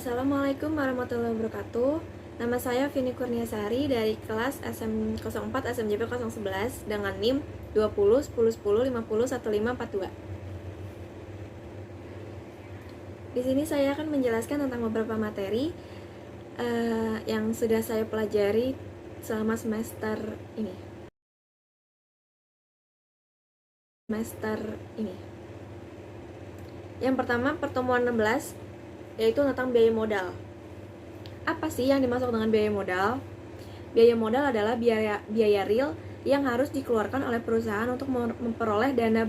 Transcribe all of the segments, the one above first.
Assalamualaikum warahmatullahi wabarakatuh. Nama saya Vini Kurniasari dari kelas SM04 SMJP 011 dengan NIM 20 10 10 50 1542. Di sini saya akan menjelaskan tentang beberapa materi yang sudah saya pelajari selama semester ini. Yang pertama, pertemuan 16, yaitu tentang biaya modal. Apa sih yang dimaksud dengan biaya modal? Biaya modal adalah biaya real yang harus dikeluarkan oleh perusahaan untuk memperoleh dana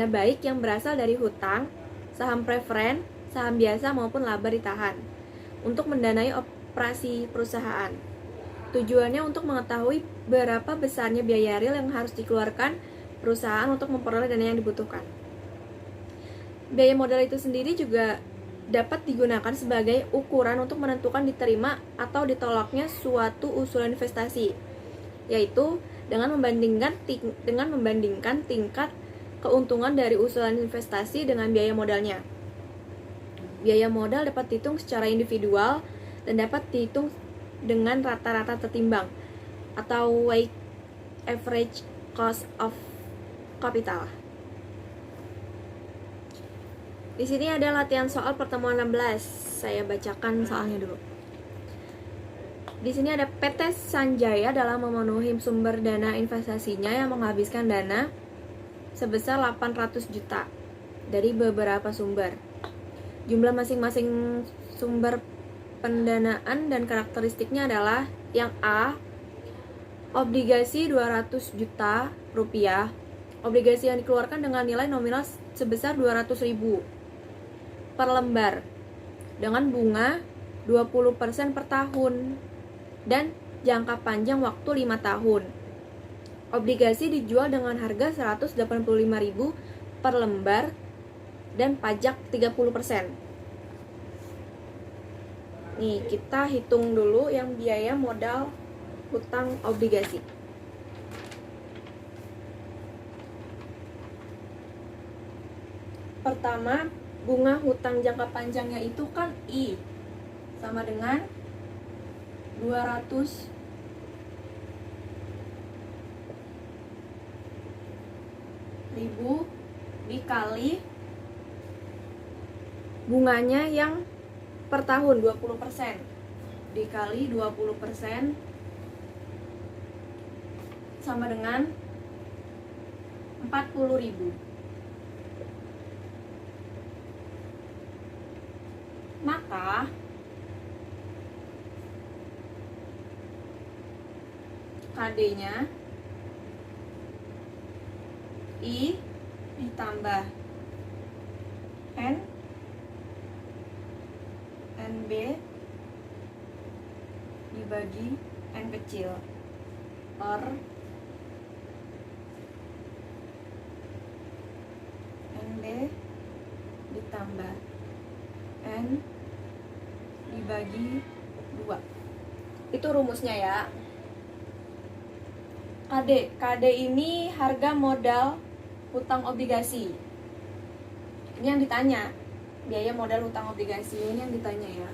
baik yang berasal dari hutang, saham preferen, saham biasa maupun laba ditahan untuk mendanai operasi perusahaan. Tujuannya untuk mengetahui berapa besarnya biaya real yang harus dikeluarkan perusahaan untuk memperoleh dana yang dibutuhkan. Biaya modal itu sendiri juga dapat digunakan sebagai ukuran untuk menentukan diterima atau ditolaknya suatu usulan investasi, yaitu dengan membandingkan tingkat keuntungan dari usulan investasi dengan biaya modalnya. Biaya modal dapat dihitung secara individual dan dapat dihitung dengan rata-rata tertimbang atau weighted average cost of capital. Di sini ada latihan soal pertemuan 16. Saya bacakan soalnya dulu. Di sini ada PT Sanjaya dalam memenuhi sumber dana investasinya yang menghabiskan dana sebesar 800 juta dari beberapa sumber. Jumlah masing-masing sumber pendanaan dan karakteristiknya adalah yang A, obligasi 200 juta rupiah. Obligasi yang dikeluarkan dengan nilai nominal sebesar 200.000 per lembar dengan bunga 20% per tahun dan jangka panjang waktu 5 tahun. Obligasi dijual dengan harga 185.000 per lembar dan pajak 30%. Nih, kita hitung dulu yang biaya modal hutang obligasi. Pertama, bunga hutang jangka panjangnya itu kan I sama dengan 200.000 dikali bunganya yang per tahun 20% dikali 20% sama dengan 40.000. Maka KD-nya I ditambah NB dibagi N kecil per NB ditambah N dibagi 2. Itu rumusnya ya. KD ini harga modal hutang obligasi. Ini yang ditanya. Biaya modal hutang obligasi ini yang ditanya ya.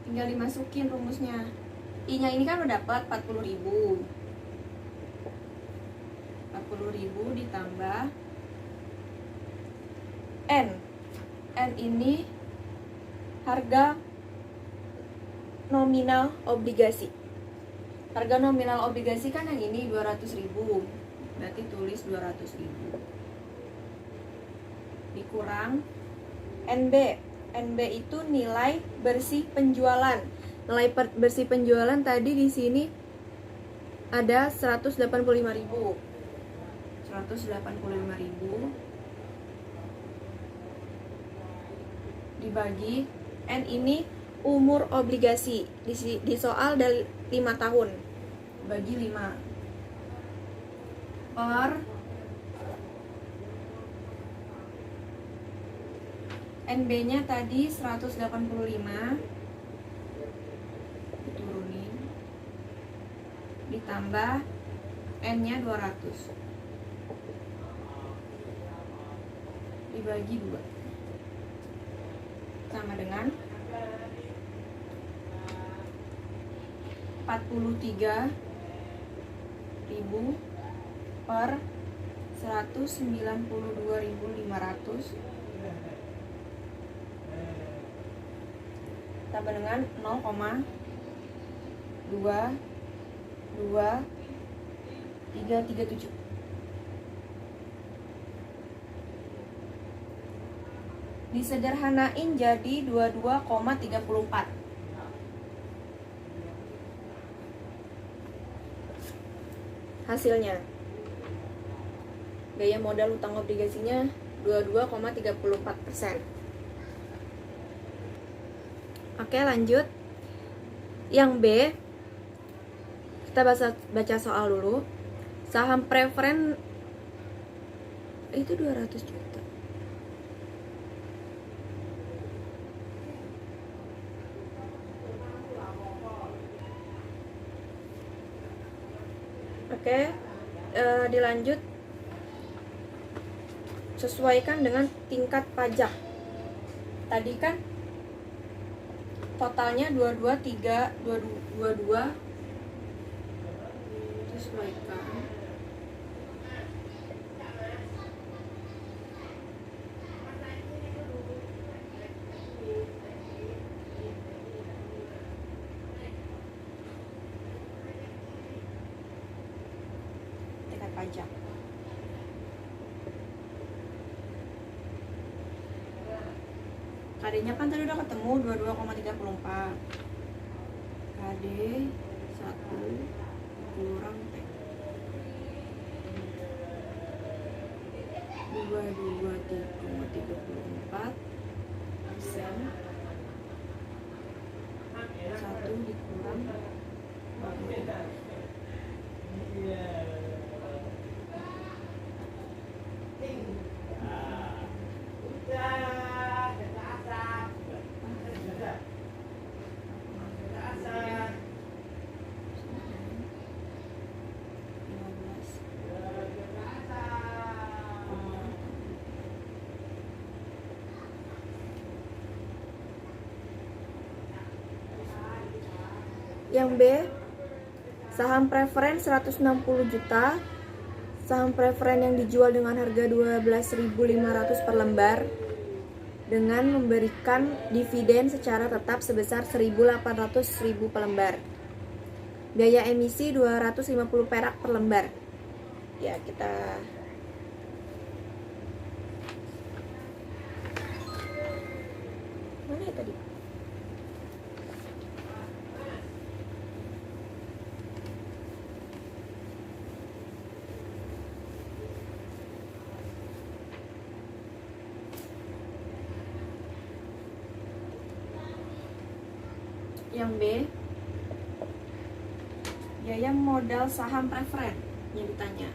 Tinggal dimasukin rumusnya. I-nya ini kan udah dapat 40.000. 40.000 ditambah N. N ini harga nominal obligasi. Harga nominal obligasi kan yang ini 200.000. Berarti tulis 200.000. Dikurang NB. NB itu nilai bersih penjualan. Nilai bersih penjualan tadi di sini ada 185.000. 185.000 dibagi N ini umur obligasi. Di soal dari 5 tahun. Bagi 5. per NB-nya tadi 185, diturunin, ditambah N-nya 200, dibagi 2, sama dengan 43.000 per 192.500 tambah dengan 0,22337. Disederhanain jadi 22,34. Hasilnya biaya modal utang obligasinya 22,34%. Oke, lanjut. Yang B, kita baca soal dulu. Saham preferen itu 200 juta. Oke, dilanjut. Sesuaikan dengan tingkat pajak. Tadi kan totalnya 22, sesuaikan tingkat pajak. KD-nya kan tadi udah ketemu 22,34. KD 1 kurang T 22,34 persen 1 dikurang 23. Yang B, saham preferen 160 juta. Saham preferen yang dijual dengan harga 12.500 per lembar dengan memberikan dividen secara tetap sebesar 1.800.000 per lembar. Biaya emisi 250 perak per lembar. Ya, kita mana ya tadi? Yang B, biaya modal saham preferen yang ditanya.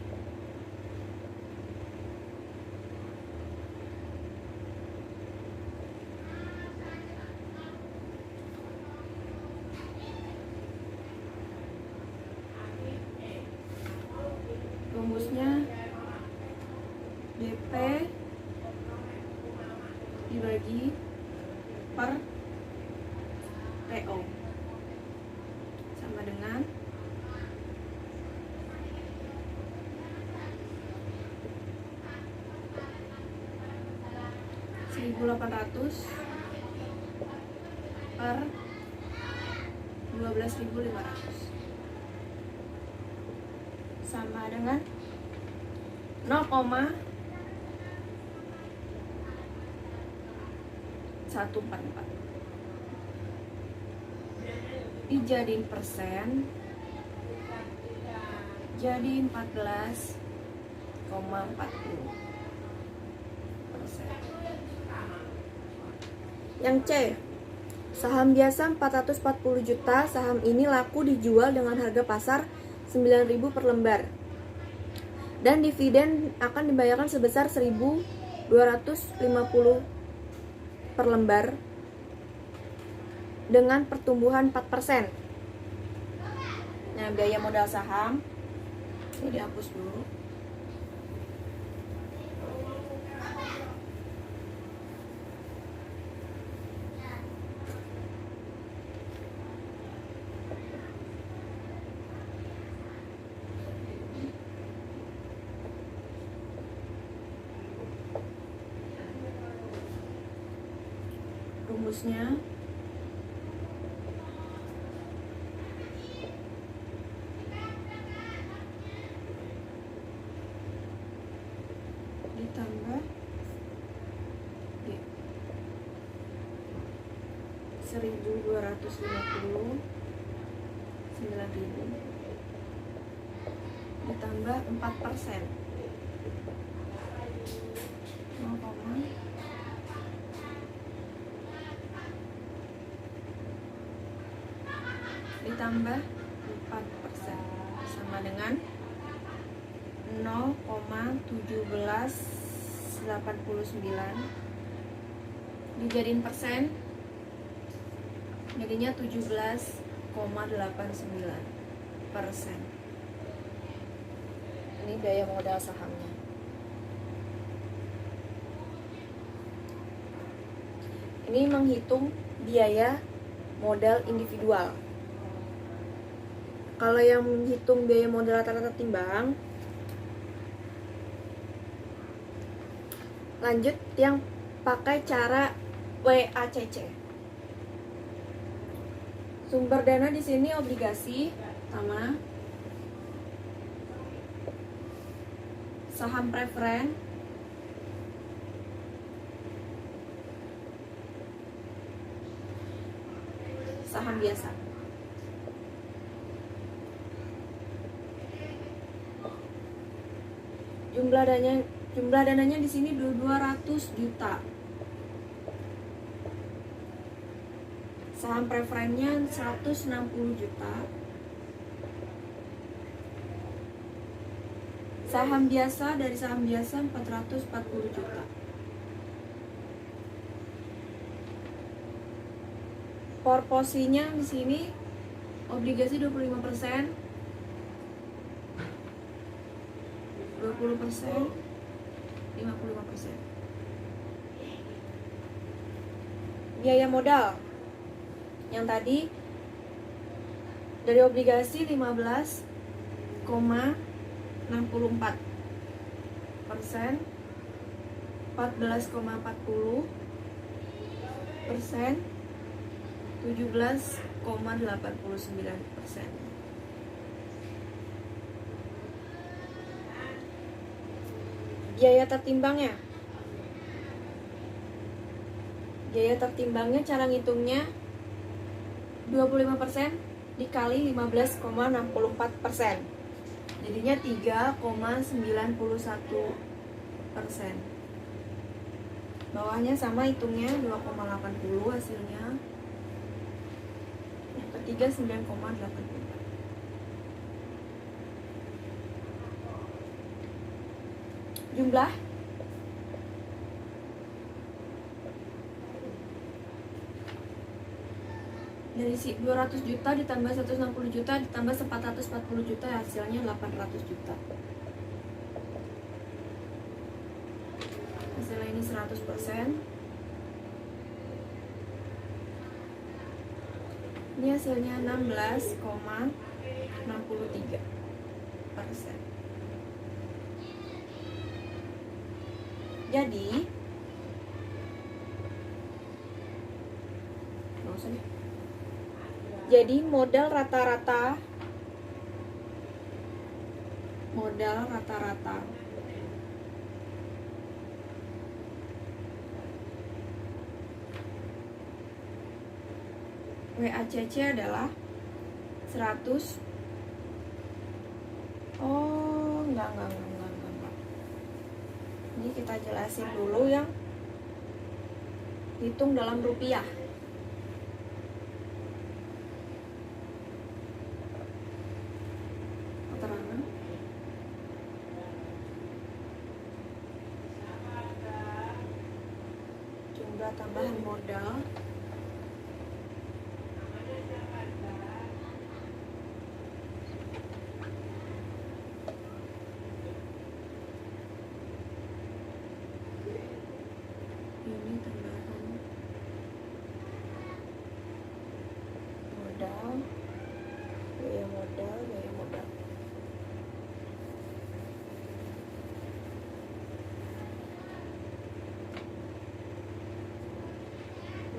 Rumusnya DP dibagi per PO sama dengan 1.800 per 12.500 sama dengan 0,144. Dijadiin persen jadi 14,40%. Yang C, saham biasa 440 juta. Saham ini laku dijual dengan harga pasar 9.000 per lembar. dan dividen akan dibayarkan sebesar 1.250 per lembar dengan pertumbuhan 4%. Nah, biaya modal saham ini dihapus dulu. Rumusnya ditambah 1.250 9.000 ditambah 4%, 0, ditambah 4% sama dengan 0,1789 dijadiin persen jadinya 17,89%. Ini biaya modal sahamnya. Ini menghitung biaya modal individual. Kalau yang menghitung biaya modal rata-rata timbang, lanjut yang pakai cara WACC. Sumber dana di sini obligasi sama saham preferen, saham biasa. Jumlah dananya di sini 200 juta. Saham preferennya 160 juta. Saham biasa, dari saham biasa 440 juta. Porsinya di sini obligasi 25%, 20%, 55%. Biaya modal yang tadi dari obligasi 15,64%, 14,40%, 17,89%. Biaya tertimbangnya. Biaya tertimbangnya cara ngitungnya 25% dikali 15,64%. Jadinya 3,91%. Bawahnya sama hitungnya 2,80 hasilnya. Yang ketiga 9,84. Jumlah dari 200 juta ditambah 160 juta ditambah 440 juta hasilnya 800 juta. Hasilnya ini 100%. Ini hasilnya 16,63%. Jadi modal rata-rata WACC adalah 100. Oh, enggak. Ini kita jelasin dulu yang hitung dalam rupiah. Keterangan tambahan modal. Ini tambahan modal, biaya modal.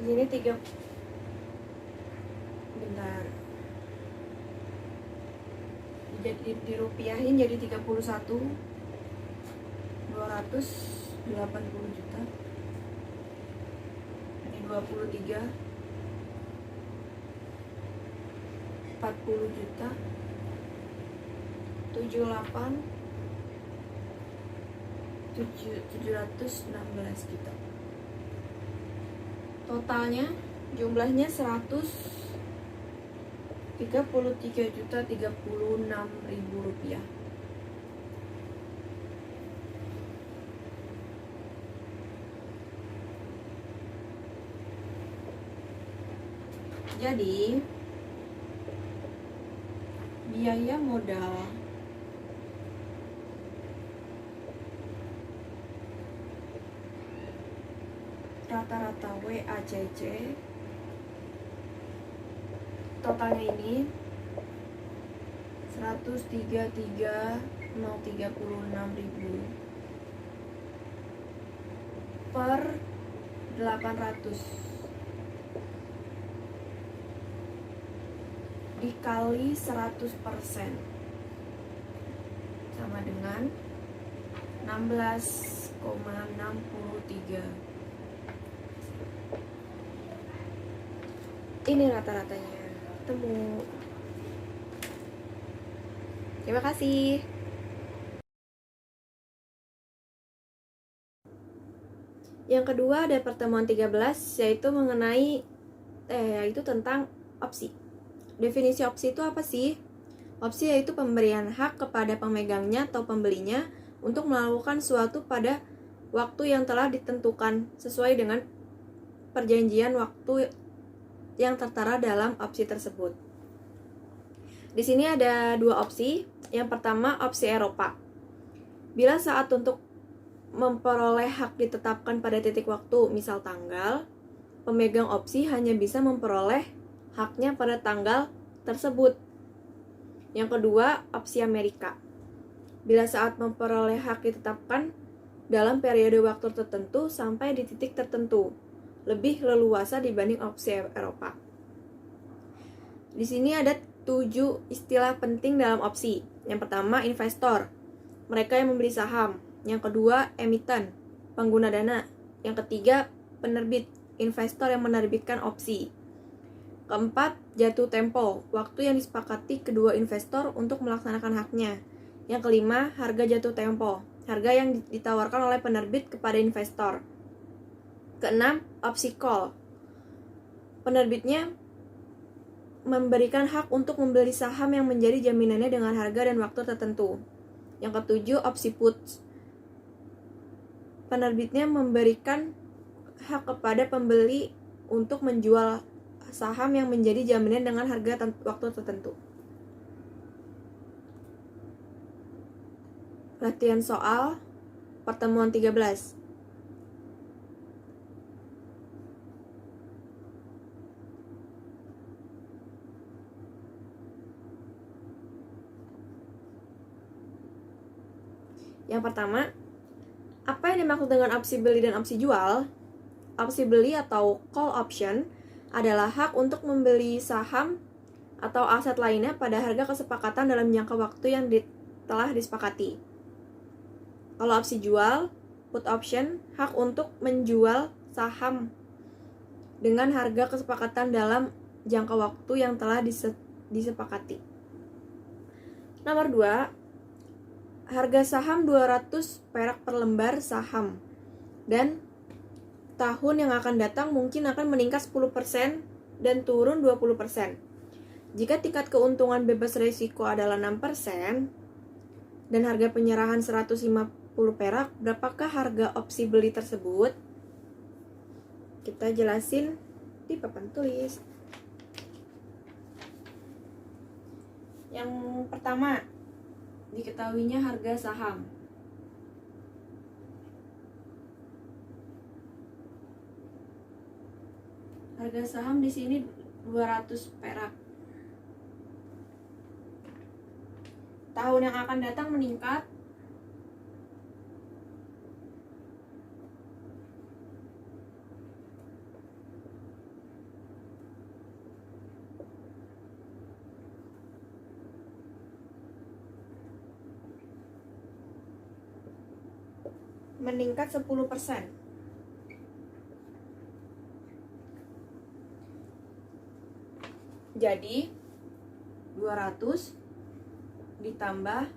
Di sini bentar. Jadi dirupiahin jadi 31.280 juta. Ini 23 40 juta. 78 716 juta. Totalnya jumlahnya 133.036.000 rupiah. Jadi biaya modal rata-rata WACC totalnya ini 133.036.000 per 800 dikali 100% sama dengan 16,63. Ini rata-ratanya. Temu. Terima kasih. Yang kedua ada pertemuan 13, yaitu mengenai yaitu tentang opsi. Definisi opsi itu apa sih? Opsi yaitu pemberian hak kepada pemegangnya atau pembelinya untuk melakukan suatu pada waktu yang telah ditentukan sesuai dengan perjanjian waktu yang tertera dalam opsi tersebut. Di sini ada dua opsi. Yang pertama, opsi Eropa. Bila saat untuk memperoleh hak ditetapkan pada titik waktu, misal tanggal, pemegang opsi hanya bisa memperoleh haknya pada tanggal tersebut. Yang kedua, opsi Amerika. Bila saat memperoleh hak ditetapkan dalam periode waktu tertentu sampai di titik tertentu, lebih leluasa dibanding opsi Eropa. Di sini ada 7 istilah penting dalam opsi. Yang pertama, investor, mereka yang membeli saham. Yang kedua, emiten, pengguna dana. Yang ketiga, penerbit, investor yang menerbitkan opsi. Keempat, jatuh tempo, waktu yang disepakati kedua investor untuk melaksanakan haknya. Yang kelima, harga jatuh tempo, harga yang ditawarkan oleh penerbit kepada investor. Keenam, opsi call, penerbitnya memberikan hak untuk membeli saham yang menjadi jaminannya dengan harga dan waktu tertentu. Yang ketujuh, opsi put, penerbitnya memberikan hak kepada pembeli untuk menjual saham yang menjadi jaminan dengan harga waktu tertentu. Latihan soal pertemuan 13. Yang pertama, apa yang dimaksud dengan opsi beli dan opsi jual? Opsi beli atau call option adalah hak untuk membeli saham atau aset lainnya pada harga kesepakatan dalam jangka waktu yang telah disepakati. Kalau opsi jual, put option, hak untuk menjual saham dengan harga kesepakatan dalam jangka waktu yang telah disepakati. Nomor 2, harga saham 200 perak per lembar saham, dan tahun yang akan datang mungkin akan meningkat 10% dan turun 20%. Jika tingkat keuntungan bebas risiko adalah 6% dan harga penyerahan 150 perak, berapakah harga opsi beli tersebut? Kita jelasin di papan tulis. Yang pertama, diketahuinya harga saham. Harga saham di sini 200 perak. Tahun yang akan datang meningkat meningkat 10%. Jadi 200 ditambah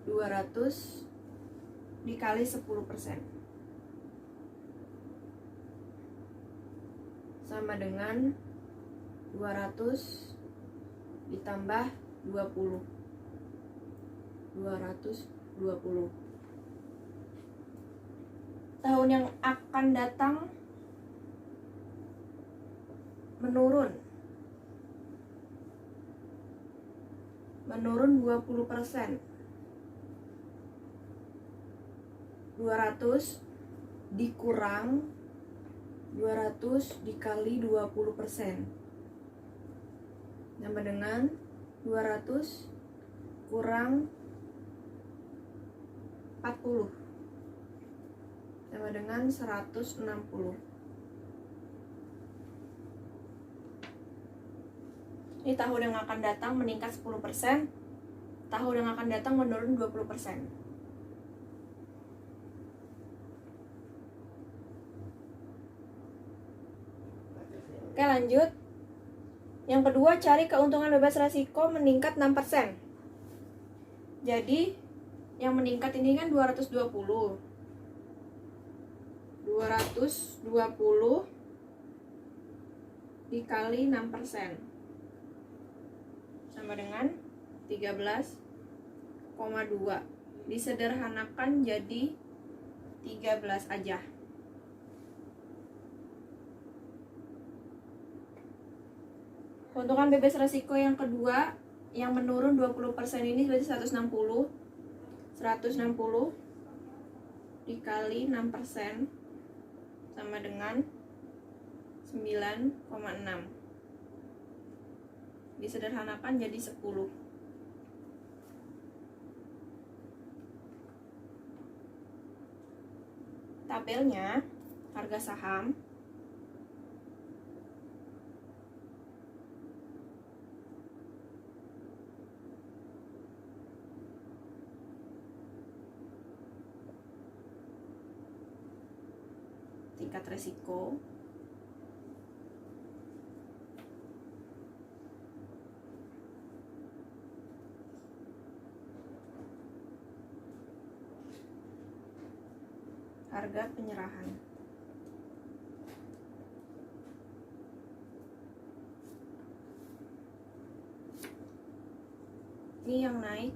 200 dikali 10% sama dengan 200 ditambah 20. 220. Tahun yang akan datang menurun 20%. 200 dikurang 200 dikali 20% sama dengan 200 kurang 40 sama dengan 160. Ini tahun yang akan datang meningkat 10%, tahun yang akan datang menurun 20%. Oke, lanjut. Yang kedua, cari keuntungan bebas resiko meningkat 6%. Jadi, yang meningkat ini kan 220. 220 dikali 6% sama dengan 13,2. Disederhanakan jadi 13 aja. Keuntungan bebas resiko yang kedua yang menurun 20% ini berarti 160. 160 dikali 6% sama dengan 9,6. Disederhanakan jadi 10. Tabelnya harga saham tingkat resiko, harga penyerahan. Ini yang naik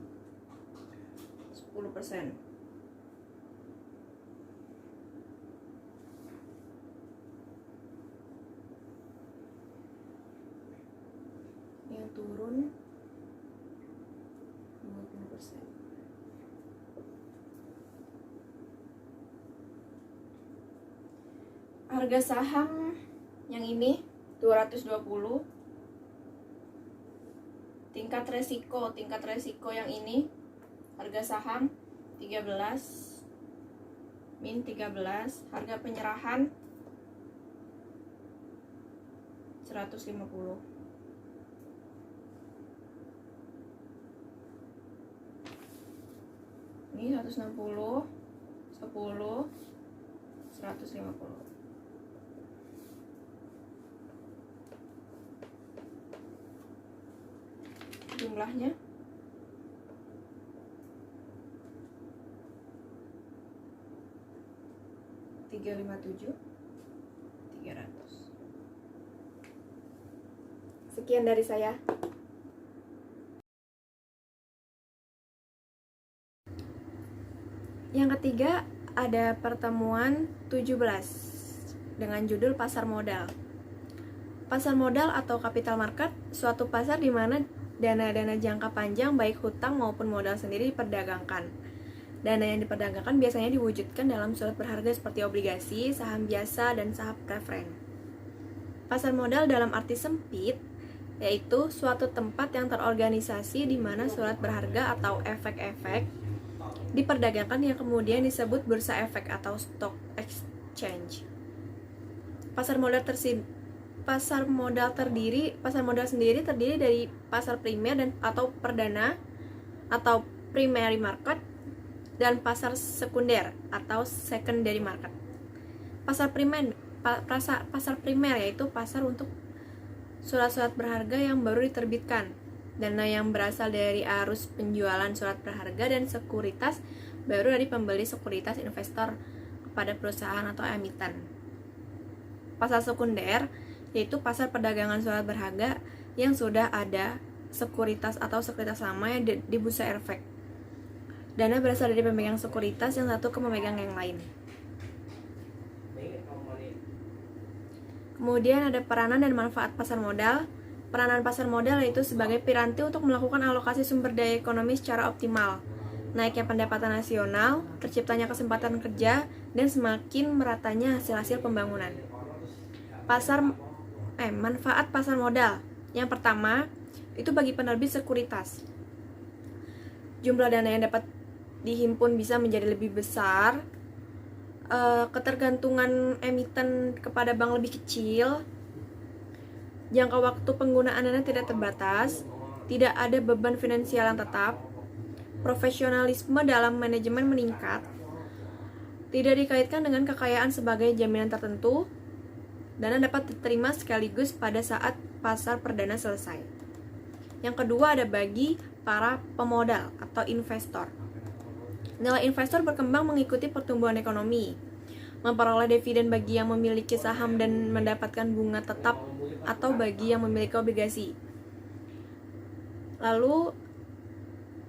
10%. Yang turun 20%. Harga saham yang ini 220. Tingkat resiko yang ini harga saham 13 min 13. Harga penyerahan 150. Ini 160, 10, 150. Jumlahnya 357, 300. Sekian dari saya. Yang ketiga, ada pertemuan 17 dengan judul pasar modal. Pasar modal atau capital market, suatu pasar di mana dana-dana jangka panjang baik hutang maupun modal sendiri diperdagangkan. Dana yang diperdagangkan biasanya diwujudkan dalam surat berharga seperti obligasi, saham biasa, dan saham preferen. Pasar modal dalam arti sempit yaitu suatu tempat yang terorganisasi di mana surat berharga atau efek-efek diperdagangkan yang kemudian disebut bursa efek atau stock exchange. Pasar modal sendiri terdiri dari pasar primer dan atau perdana atau primary market dan pasar sekunder atau secondary market. Pasar primer yaitu pasar untuk surat-surat berharga yang baru diterbitkan, dana yang berasal dari arus penjualan surat berharga dan sekuritas baru dari pembeli sekuritas investor kepada perusahaan atau emiten. Pasar sekunder yaitu pasar perdagangan surat berharga yang sudah ada sekuritas atau sekuritas lama yang di bursa efek. Dana berasal dari pemegang sekuritas yang satu ke pemegang yang lain. Kemudian ada peranan dan manfaat pasar modal. Peranan pasar modal yaitu sebagai piranti untuk melakukan alokasi sumber daya ekonomi secara optimal, naiknya pendapatan nasional, terciptanya kesempatan kerja, dan semakin meratanya hasil-hasil pembangunan. Manfaat pasar modal. Yang pertama, itu bagi penerbit sekuritas. Jumlah dana yang dapat dihimpun bisa menjadi lebih besar, ketergantungan emiten kepada bank lebih kecil, jangka waktu penggunaan dana tidak terbatas, tidak ada beban finansial yang tetap, profesionalisme dalam manajemen meningkat, tidak dikaitkan dengan kekayaan sebagai jaminan tertentu, dana dapat diterima sekaligus pada saat pasar perdana selesai. Yang kedua ada bagi para pemodal atau investor. Nilai investor berkembang mengikuti pertumbuhan ekonomi, memperoleh dividen bagi yang memiliki saham dan mendapatkan bunga tetap atau bagi yang memiliki obligasi. Lalu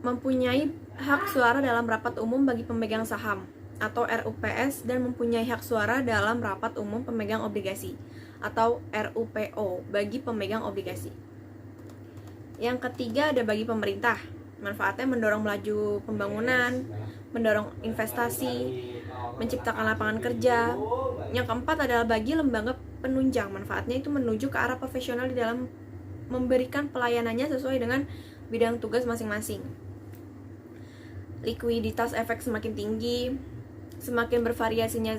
mempunyai hak suara dalam rapat umum bagi pemegang saham atau RUPS dan mempunyai hak suara dalam rapat umum pemegang obligasi atau RUPO bagi pemegang obligasi. Yang ketiga ada bagi pemerintah. Manfaatnya mendorong melaju pembangunan, mendorong investasi, menciptakan lapangan kerja. Yang keempat adalah bagi lembaga penunjang. Manfaatnya itu menuju ke arah profesional di dalam memberikan pelayanannya sesuai dengan bidang tugas masing-masing. Likuiditas efek semakin tinggi, semakin bervariasinya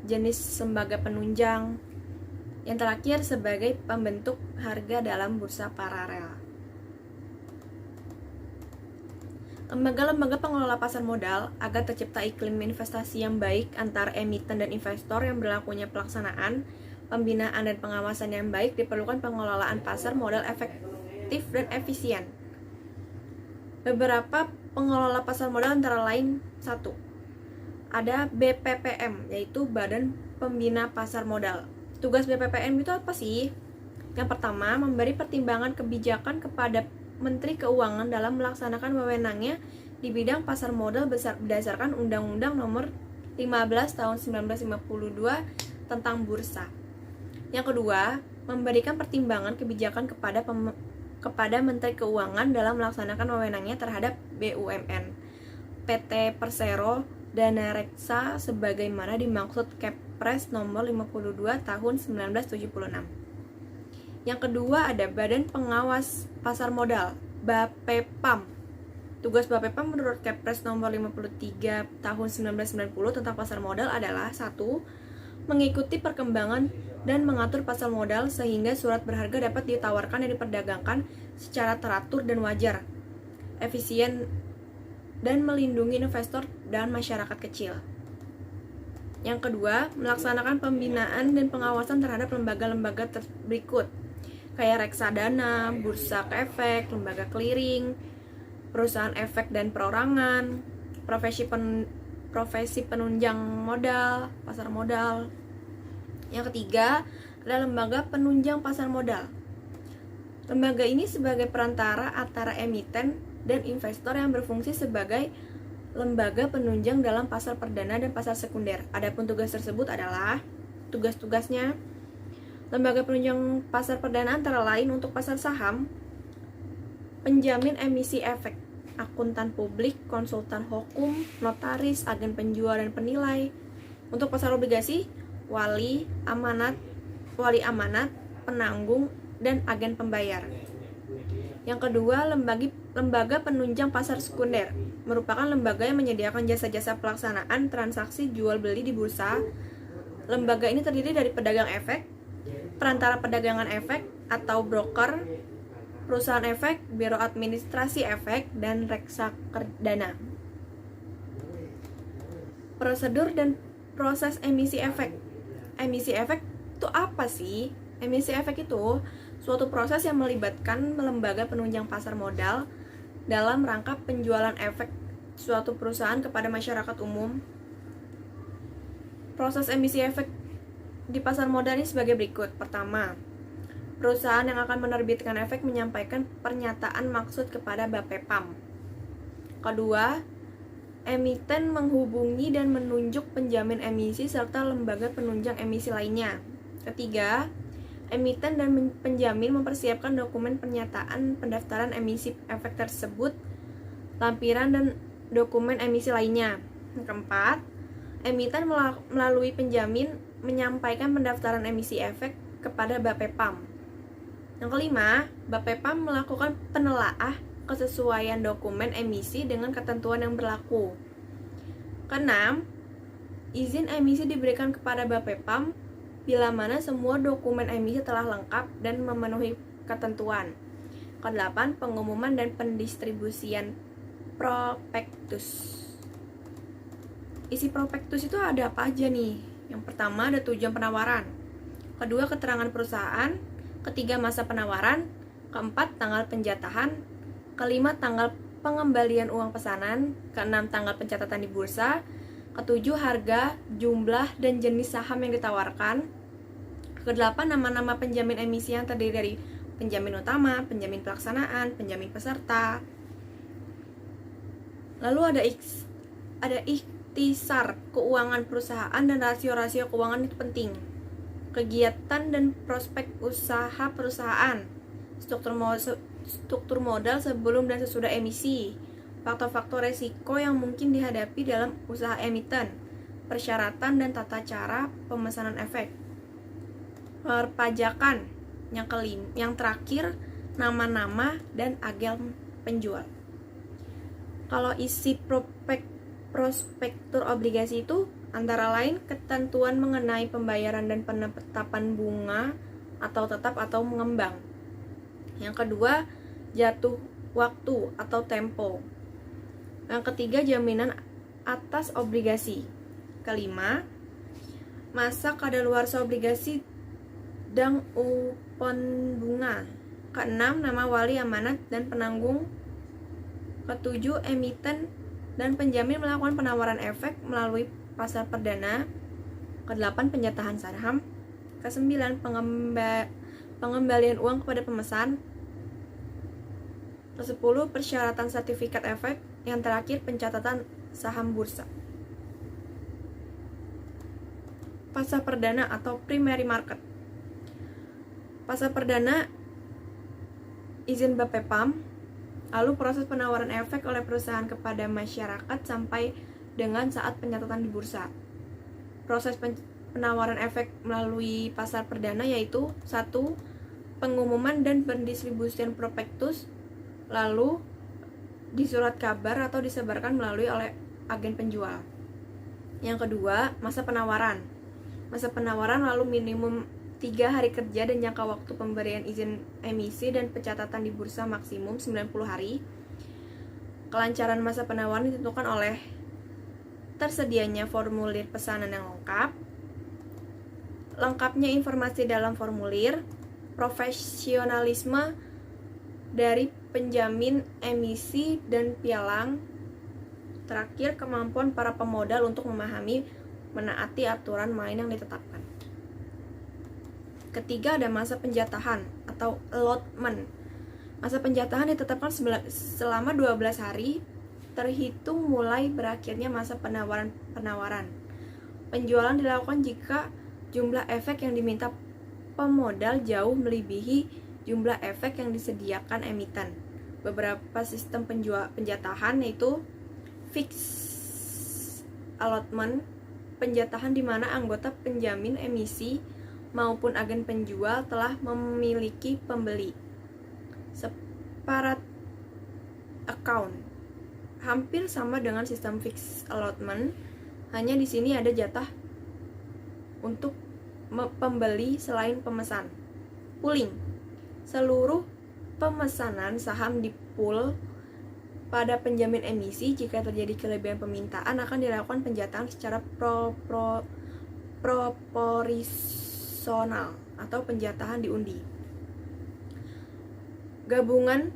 jenis lembaga penunjang. Yang terakhir sebagai pembentuk harga dalam bursa paralel. Lembaga-lembaga pengelola pasar modal agar tercipta iklim investasi yang baik antara emiten dan investor yang berlakunya pelaksanaan, pembinaan dan pengawasan yang baik diperlukan pengelolaan pasar modal efektif dan efisien. Beberapa pengelola pasar modal antara lain 1. Ada BPPM yaitu Badan Pembina Pasar Modal. Tugas BPPM itu apa sih? Yang pertama, memberi pertimbangan kebijakan kepada Menteri Keuangan dalam melaksanakan wewenangnya di bidang pasar modal berdasarkan Undang-Undang Nomor 15 Tahun 1952 tentang Bursa. Yang kedua, memberikan pertimbangan kebijakan kepada Menteri Keuangan dalam melaksanakan wewenangnya terhadap BUMN, PT Persero, Dana Reksa sebagaimana dimaksud Kepres Nomor 52 Tahun 1976. Yang kedua ada Badan Pengawas Pasar Modal, BAPEPAM. Tugas BAPEPAM menurut Kepres nomor 53 tahun 1990 tentang pasar modal adalah 1. Mengikuti perkembangan dan mengatur pasar modal sehingga surat berharga dapat ditawarkan dan diperdagangkan secara teratur dan wajar, efisien, dan melindungi investor dan masyarakat kecil. Yang kedua, melaksanakan pembinaan dan pengawasan terhadap lembaga-lembaga berikut, kayak reksadana, bursa efek, lembaga clearing, perusahaan efek dan perorangan, profesi penunjang modal, pasar modal. Yang ketiga adalah lembaga penunjang pasar modal. Lembaga ini sebagai perantara antara emiten dan investor yang berfungsi sebagai lembaga penunjang dalam pasar perdana dan pasar sekunder. Adapun tugas tersebut adalah tugas-tugasnya. Lembaga penunjang pasar perdana antara lain untuk pasar saham, penjamin emisi efek, akuntan publik, konsultan hukum, notaris, agen penjual dan penilai. Untuk pasar obligasi, wali amanat, penanggung, dan agen pembayar. Yang kedua, lembaga penunjang pasar sekunder merupakan lembaga yang menyediakan jasa-jasa pelaksanaan transaksi jual beli di bursa. Lembaga ini terdiri dari pedagang efek, perantara perdagangan efek atau broker, perusahaan efek, biro administrasi efek, dan reksadana. Prosedur dan proses emisi efek. Emisi efek itu apa sih? Emisi efek itu suatu proses yang melibatkan lembaga penunjang pasar modal dalam rangka penjualan efek suatu perusahaan kepada masyarakat umum. Proses emisi efek di pasar modal ini sebagai berikut. Pertama, perusahaan yang akan menerbitkan efek menyampaikan pernyataan maksud kepada Bapepam. Kedua, emiten menghubungi dan menunjuk penjamin emisi serta lembaga penunjang emisi lainnya. Ketiga, emiten dan penjamin mempersiapkan dokumen pernyataan pendaftaran emisi efek tersebut, lampiran dan dokumen emisi lainnya. Keempat, emiten melalui penjamin menyampaikan pendaftaran emisi efek kepada Bapepam. Yang kelima, Bapepam melakukan penelaah kesesuaian dokumen emisi dengan ketentuan yang berlaku. Keenam, izin emisi diberikan kepada Bapepam bila mana semua dokumen emisi telah lengkap dan memenuhi ketentuan. Kedelapan, pengumuman dan pendistribusian prospektus. Isi prospektus itu ada apa aja nih? Yang pertama ada tujuan penawaran. Kedua, keterangan perusahaan. Ketiga, masa penawaran. Keempat, tanggal penjatahan. Kelima, tanggal pengembalian uang pesanan. Keenam, tanggal pencatatan di bursa. Ketujuh, harga, jumlah, dan jenis saham yang ditawarkan. Kedelapan, nama-nama penjamin emisi yang terdiri dari penjamin utama, penjamin pelaksanaan, penjamin peserta. Lalu ada ikhtisar keuangan perusahaan dan rasio-rasio keuangan itu penting. Kegiatan dan prospek usaha perusahaan, struktur modal sebelum dan sesudah emisi, faktor-faktor resiko yang mungkin dihadapi dalam usaha emiten, persyaratan dan tata cara pemesanan efek, perpajakan, yang terakhir nama-nama dan agen penjual. Kalau isi prospektur obligasi itu antara lain ketentuan mengenai pembayaran dan penetapan bunga atau tetap atau mengembang. Yang kedua, jatuh waktu atau tempo. Yang ketiga, jaminan atas obligasi. Kelima, masa kadaluarsa obligasi dan upon bunga. Keenam, nama wali amanat dan penanggung. Ketujuh, emiten dan penjamin melakukan penawaran efek melalui pasar perdana. Kedelapan, penjatahan saham. Kesembilan, pengembalian uang kepada pemesan. Kesepuluh, persyaratan sertifikat efek. Yang terakhir, pencatatan saham bursa. Pasar perdana atau primary market. Pasar perdana, izin Bapepam, lalu proses penawaran efek oleh perusahaan kepada masyarakat sampai dengan saat pencatatan di bursa. Proses penawaran efek melalui pasar perdana yaitu 1. Pengumuman dan pendistribusian prospektus, lalu di surat kabar atau disebarkan melalui oleh agen penjual. Yang kedua, masa penawaran. Masa penawaran lalu minimum 3 hari kerja dan jangka waktu pemberian izin emisi dan pencatatan di bursa maksimum 90 hari. Kelancaran masa penawaran ditentukan oleh tersedianya formulir pesanan yang lengkap, lengkapnya informasi dalam formulir, profesionalisme dari penjamin emisi dan pialang, terakhir kemampuan para pemodal untuk memahami menaati aturan main yang ditetapkan. Ketiga, ada masa penjatahan atau allotment. Masa penjatahan ditetapkan selama 12 hari terhitung mulai berakhirnya masa penawaran. Penjualan dilakukan jika jumlah efek yang diminta pemodal jauh melebihi jumlah efek yang disediakan emiten. Beberapa sistem penjatahan yaitu fixed allotment, penjatahan di mana anggota penjamin emisi maupun agen penjual telah memiliki pembeli. Separate account hampir sama dengan sistem fixed allotment, hanya di sini ada jatah untuk pembeli selain pemesan. Pooling, seluruh pemesanan saham di pool pada penjamin emisi. Jika terjadi kelebihan permintaan, akan dilakukan penjatahan secara proporsional atau penjatahan diundi. Gabungan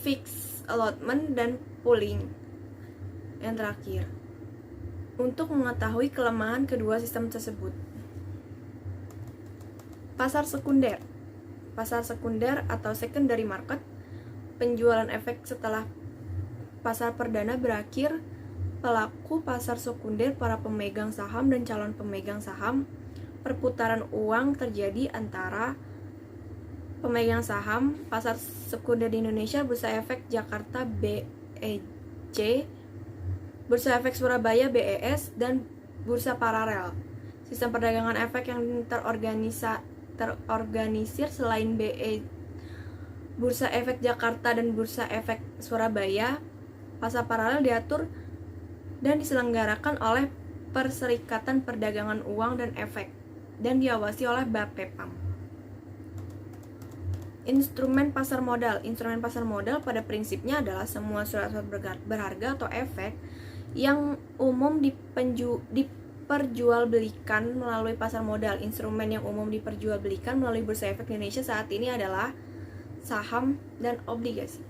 fixed allotment dan pooling. Yang terakhir, untuk mengetahui kelemahan kedua sistem tersebut. Pasar sekunder. Pasar sekunder atau secondary market, penjualan efek setelah pasar perdana berakhir. Pelaku pasar sekunder, para pemegang saham dan calon pemegang saham. Perputaran uang terjadi antara pemegang saham. Pasar sekunder di Indonesia, Bursa Efek Jakarta BEJ, Bursa Efek Surabaya BES, dan bursa paralel. Sistem perdagangan efek yang terorganisir selain Bursa Efek Jakarta dan Bursa Efek Surabaya. Pasar paralel diatur dan diselenggarakan oleh Perserikatan Perdagangan Uang dan Efek dan diawasi oleh Bapepam. Instrumen pasar modal. Instrumen pasar modal pada prinsipnya adalah semua surat-surat berharga atau efek yang umum diperjualbelikan melalui pasar modal. Instrumen yang umum diperjualbelikan melalui Bursa Efek Indonesia saat ini adalah saham dan obligasi.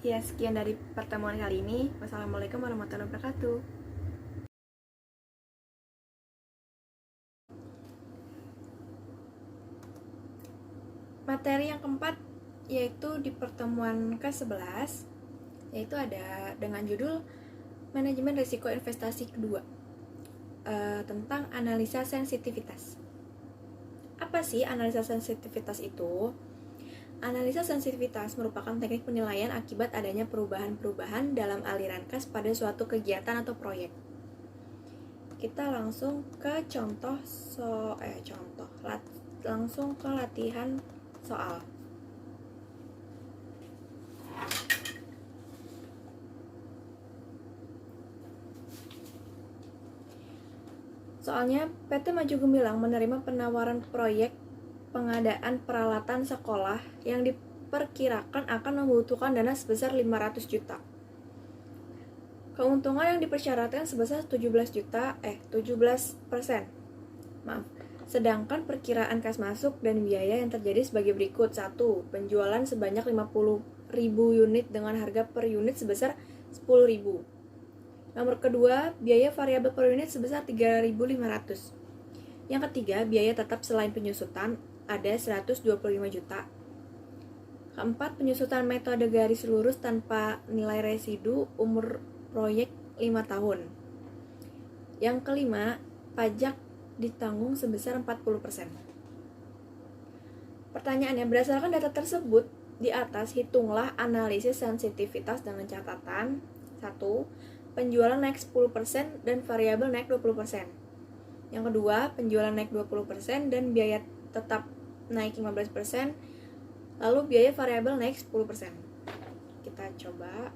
Ya, sekian dari pertemuan kali ini. Wassalamualaikum warahmatullahi wabarakatuh. Materi yang keempat yaitu di pertemuan ke-11, yaitu ada dengan judul Manajemen Risiko Investasi Kedua, tentang analisa sensitivitas. Apa sih analisa sensitivitas itu? Analisa sensitivitas merupakan teknik penilaian akibat adanya perubahan-perubahan dalam aliran kas pada suatu kegiatan atau proyek. Kita langsung ke langsung ke latihan soal. Soalnya, PT Maju Gemilang menerima penawaran proyek pengadaan peralatan sekolah yang diperkirakan akan membutuhkan dana sebesar 500 juta. Keuntungan yang dipersyaratkan sebesar 17%. Sedangkan perkiraan kas masuk dan biaya yang terjadi sebagai berikut. 1. Penjualan sebanyak 50.000 unit dengan harga per unit sebesar 10.000. Nomor kedua, biaya variabel per unit sebesar 3.500. Yang ketiga, biaya tetap selain penyusutan ada 125 juta. Keempat, penyusutan metode garis lurus tanpa nilai residu, umur proyek 5 tahun. Yang kelima, pajak ditanggung sebesar 40%. Pertanyaannya, berdasarkan data tersebut di atas, hitunglah analisis sensitivitas dengan catatan. 1. Penjualan naik 10% dan variabel naik 20%. Yang kedua, penjualan naik 20% dan biaya tetap naik 15%, lalu biaya variabel naik 10%. Kita coba.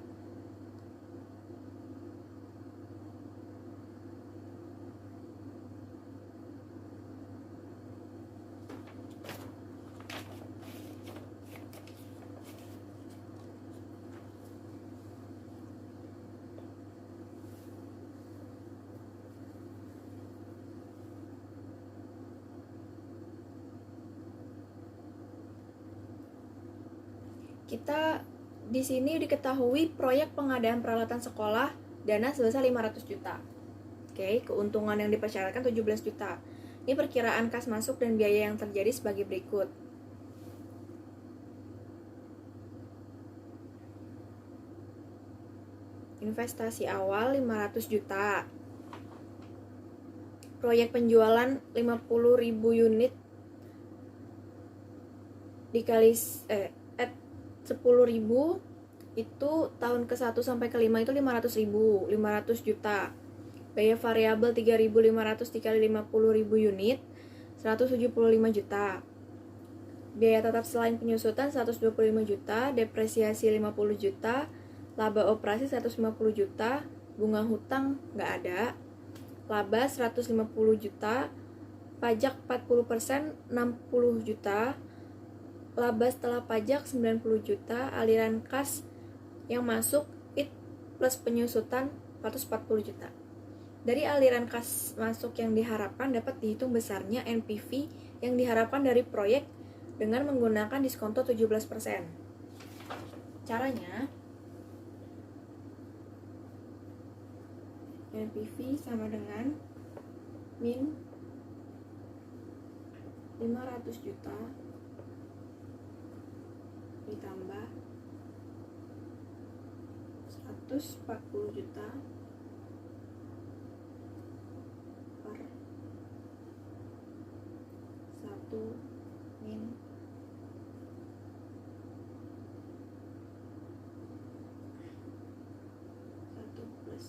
Kita di sini diketahui proyek pengadaan peralatan sekolah dana sebesar 500 juta. Oke, keuntungan yang dipersyaratkan 17 juta. Ini perkiraan kas masuk dan biaya yang terjadi sebagai berikut. Investasi awal 500 juta. Proyek penjualan 50.000 unit dikali 10.000 itu tahun ke-1 sampai ke-5 itu 500.000, 500 juta. Biaya variabel 3.500 dikali 50.000 unit 175 juta. Biaya tetap selain penyusutan 125 juta, depresiasi 50 juta, laba operasi 150 juta, bunga hutang nggak ada, laba 150 juta, pajak 40% 60 juta, laba setelah pajak 90 juta, aliran kas yang masuk IT plus penyusutan 140 juta. Dari aliran kas masuk yang diharapkan dapat dihitung besarnya NPV yang diharapkan dari proyek dengan menggunakan diskonto 17%. Caranya, NPV sama dengan min 500 juta ditambah 140 juta per 1 min 1 plus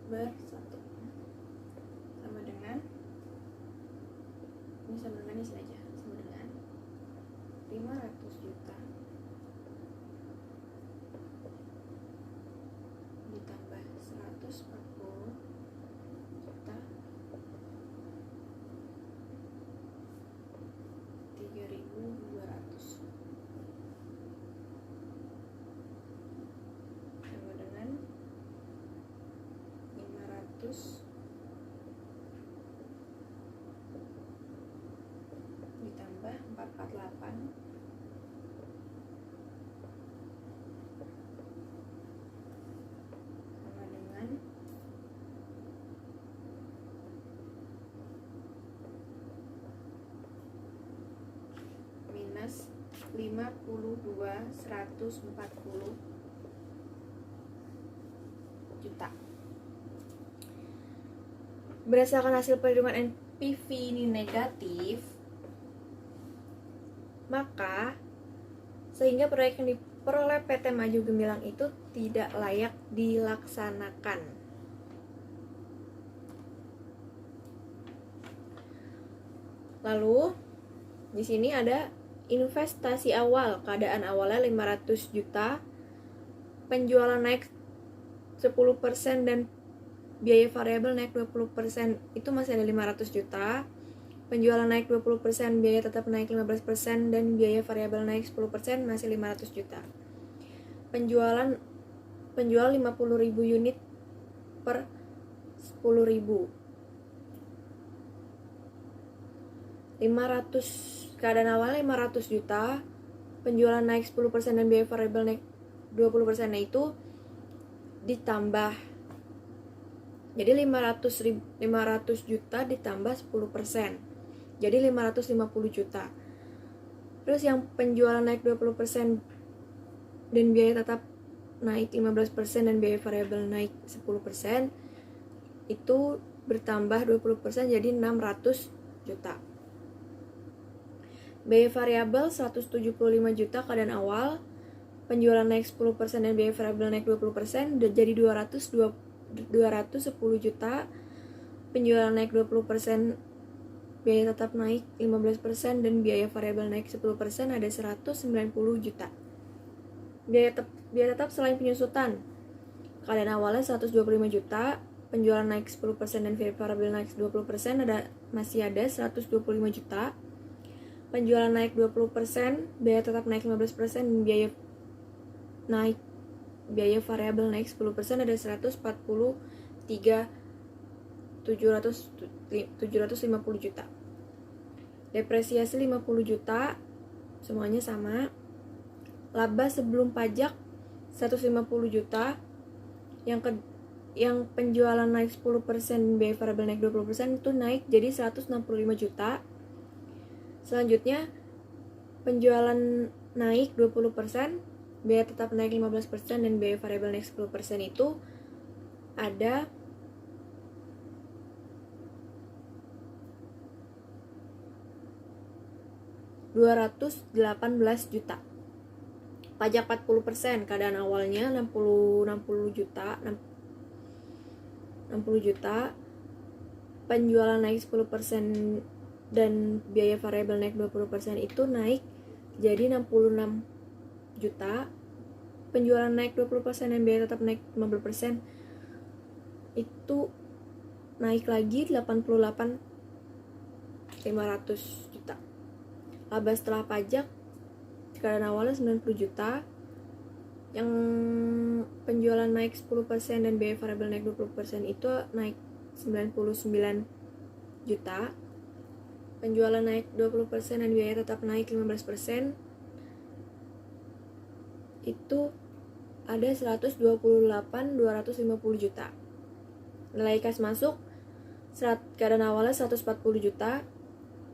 ber 1 sama dengan ini sama dengan ini saja, sama dengan 500 juta ditambah 140 juta 3.200 sama dengan 500 ditambah 448 sama dengan minus 52.140 juta. Berdasarkan hasil perhitungan NPV ini negatif, maka sehingga proyek yang diperoleh PT Maju Gemilang itu tidak layak dilaksanakan. Lalu di sini ada investasi awal, keadaan awalnya 500 juta, penjualan naik 10% dan biaya variabel naik 20%, itu masih ada 500 juta. Penjualan naik 20%, biaya tetap naik 15%, dan biaya variabel naik 10%, masih 500 juta. Penjual 50.000 unit per 10.000. 500, keadaan awalnya 500 juta, penjualan naik 10% dan biaya variabel naik 20%, itu ditambah. Jadi 500 juta ditambah 10%. Jadi 550 juta. Terus yang penjualan naik 20% dan biaya tetap naik 15% dan biaya variabel naik 10%, itu bertambah 20% jadi 600 juta. Biaya variabel 175 juta keadaan awal, penjualan naik 10% dan biaya variabel naik 20%, jadi 210 juta. Penjualan naik 20%, biaya tetap naik 15% dan biaya variabel naik 10%, ada 190 juta. Biaya tetap selain penyusutan, keadaan awalnya 125 juta, penjualan naik 10% dan biaya variabel naik 20%, masih ada 125 juta. Penjualan naik 20%, biaya tetap naik 15% dan biaya variabel naik 10%, ada 143.750 juta. Depresiasi 50 juta, semuanya sama. Laba sebelum pajak 150 juta, Yang penjualan naik 10%, biaya variabel naik 20%, itu naik jadi 165 juta. Selanjutnya penjualan naik 20%, biaya tetap naik 15%, dan biaya variabel naik 10% itu ada $218 juta. Pajak 40%, keadaan awalnya 60 juta. Penjualan naik 10% dan biaya variabel naik 20% itu naik jadi 66 juta. Penjualan naik 20% dan biaya tetap naik 15% itu naik lagi 88.500 juta. Laba setelah pajak keadaan awalnya 90 juta. Yang penjualan naik 10% dan biaya variabel naik 20% itu naik 99 juta. Penjualan naik 20% dan biaya tetap naik 15% itu ada 128.250 juta. Nilai kas masuk keadaan awalnya 140 juta,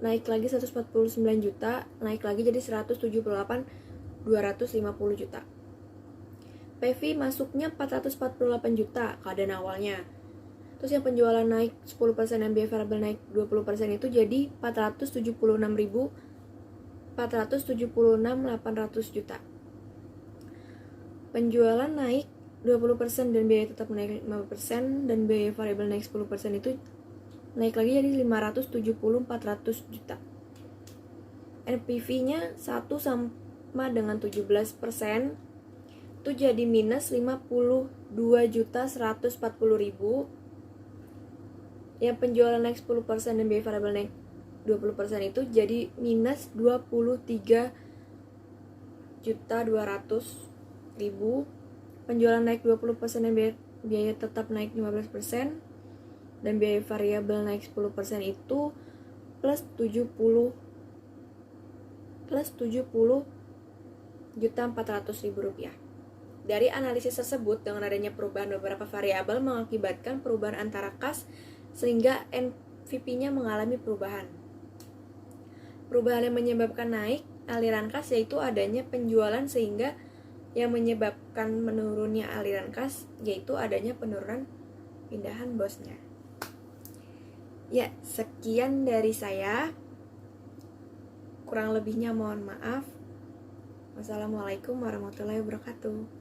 naik lagi 149 juta, naik lagi jadi 178.250 juta. PV masuknya 448 juta keadaan awalnya. Terus yang penjualan naik 10% dan biaya variabel naik 20% itu jadi 476.800 juta. Penjualan naik 20% dan biaya tetap naik 5% dan biaya variabel naik 10% itu naik lagi jadi 570.400 juta. NPV-nya 1 sama dengan 17%, itu jadi minus 52.140.000. Yang penjualan naik 10% dan biaya variabel naik 20% itu jadi minus 23.200.000. Penjualan naik 20% dan biaya tetap naik 15% dan biaya variabel naik 10% itu plus 70.400.000 rupiah. Dari analisis tersebut, dengan adanya perubahan beberapa variabel mengakibatkan perubahan antara kas sehingga NPV-nya mengalami perubahan. Perubahan yang menyebabkan naik aliran kas yaitu adanya penjualan, sehingga yang menyebabkan menurunnya aliran kas yaitu adanya penurunan pindahan bosnya. Ya, sekian dari saya. Kurang lebihnya mohon maaf. Wassalamualaikum warahmatullahi wabarakatuh.